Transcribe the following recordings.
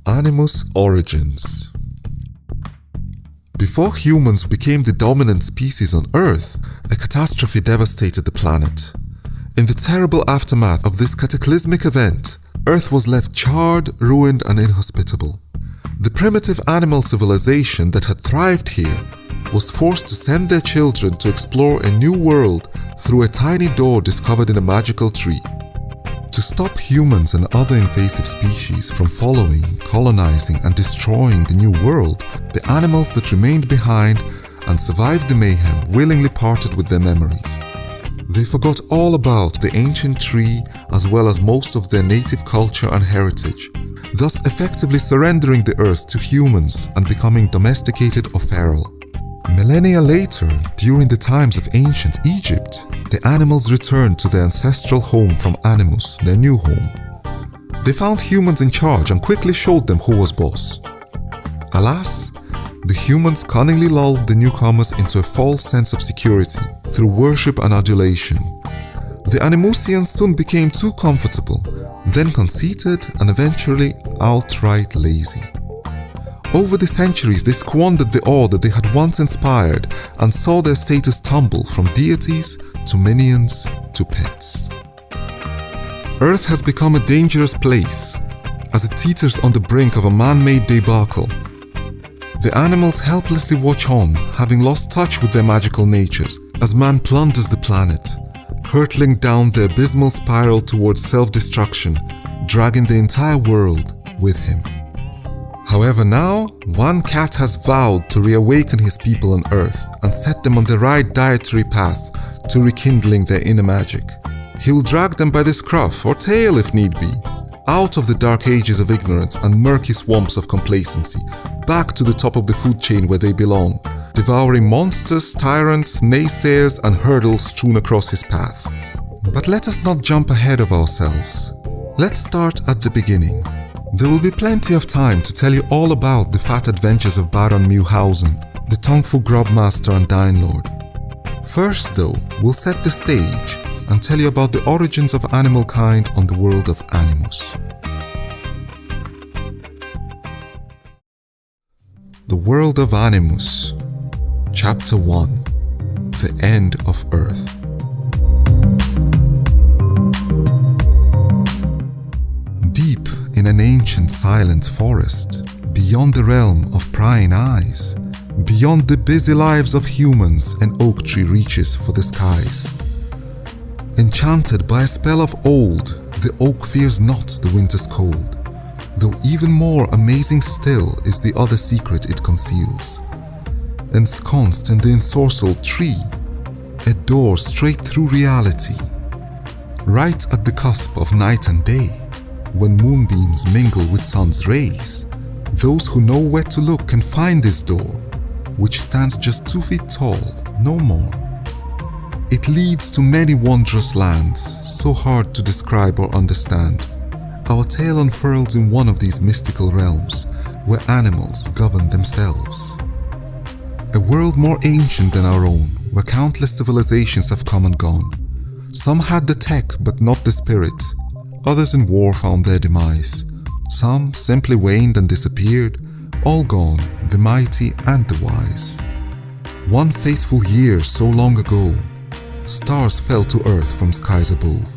Animus origins. Before humans became the dominant species on Earth, a catastrophe devastated the planet. In the terrible aftermath of this cataclysmic event, Earth was left charred, ruined, and inhospitable. The primitive animal civilization that had thrived here was forced to send their children to explore a new world through a tiny door discovered in a magical tree. To stop humans and other invasive species from following, colonizing, and destroying the new world, the animals that remained behind and survived the mayhem willingly parted with their memories. They forgot all about the ancient tree as well as most of their native culture and heritage, thus effectively surrendering the earth to humans and becoming domesticated or feral. Millennia later, during the times of ancient Egypt, the animals returned to their ancestral home from Animus, their new home. They found humans in charge and quickly showed them who was boss. Alas, the humans cunningly lulled the newcomers into a false sense of security through worship and adulation. The Animusians soon became too comfortable, then conceited, and eventually outright lazy. Over the centuries, they squandered the awe that they had once inspired and saw their status tumble from deities to minions to pets. Earth has become a dangerous place as it teeters on the brink of a man-made debacle. The animals helplessly watch on, having lost touch with their magical natures, as man plunders the planet, hurtling down the abysmal spiral towards self-destruction, dragging the entire world with him. However, now, one cat has vowed to reawaken his people on Earth and set them on the right dietary path to rekindling their inner magic. He will drag them by the scruff or tail if need be, out of the dark ages of ignorance and murky swamps of complacency, back to the top of the food chain where they belong, devouring monsters, tyrants, naysayers, and hurdles strewn across his path. But let us not jump ahead of ourselves. Let's start at the beginning. There will be plenty of time to tell you all about the fat adventures of Baron Meowhausen, the tongueful grubmaster and dine lord. First though, we'll set the stage and tell you about the origins of animal kind on the world of Animus. The world of Animus, Chapter 1, The End of Earth. Deep in an ancient silent forest, beyond the realm of prying eyes, beyond the busy lives of humans, an oak tree reaches for the skies. Enchanted by a spell of old, the oak fears not the winter's cold, though even more amazing still is the other secret it conceals. Ensconced in the ensorcelled tree, a door straight through reality, right at the cusp of night and day, when moonbeams mingle with sun's rays, those who know where to look can find this door, which stands just 2 feet tall, no more. It leads to many wondrous lands, so hard to describe or understand. Our tale unfurls in one of these mystical realms, where animals govern themselves. A world more ancient than our own, where countless civilizations have come and gone. Some had the tech but not the spirit. Others in war found their demise. Some simply waned and disappeared, all gone, the mighty and the wise. One fateful year so long ago, stars fell to earth from skies above.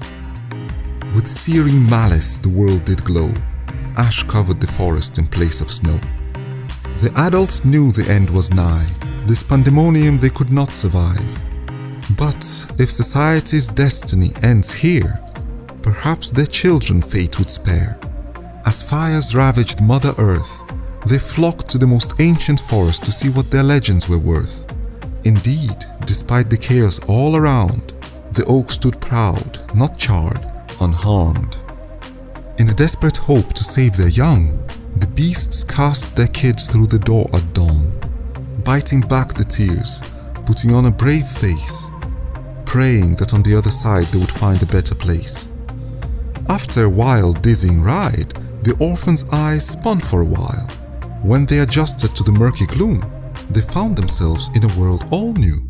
With searing malice the world did glow, ash covered the forest in place of snow. The adults knew the end was nigh, this pandemonium they could not survive. But if society's destiny ends here, perhaps their children fate would spare. As fires ravaged Mother Earth, they flocked to the most ancient forest to see what their legends were worth. Indeed, despite the chaos all around, the oak stood proud, not charred, unharmed. In a desperate hope to save their young, the beasts cast their kids through the door at dawn, biting back the tears, putting on a brave face, praying that on the other side they would find a better place. After a wild, dizzying ride, the orphans' eyes spun for a while. When they adjusted to the murky gloom, they found themselves in a world all new.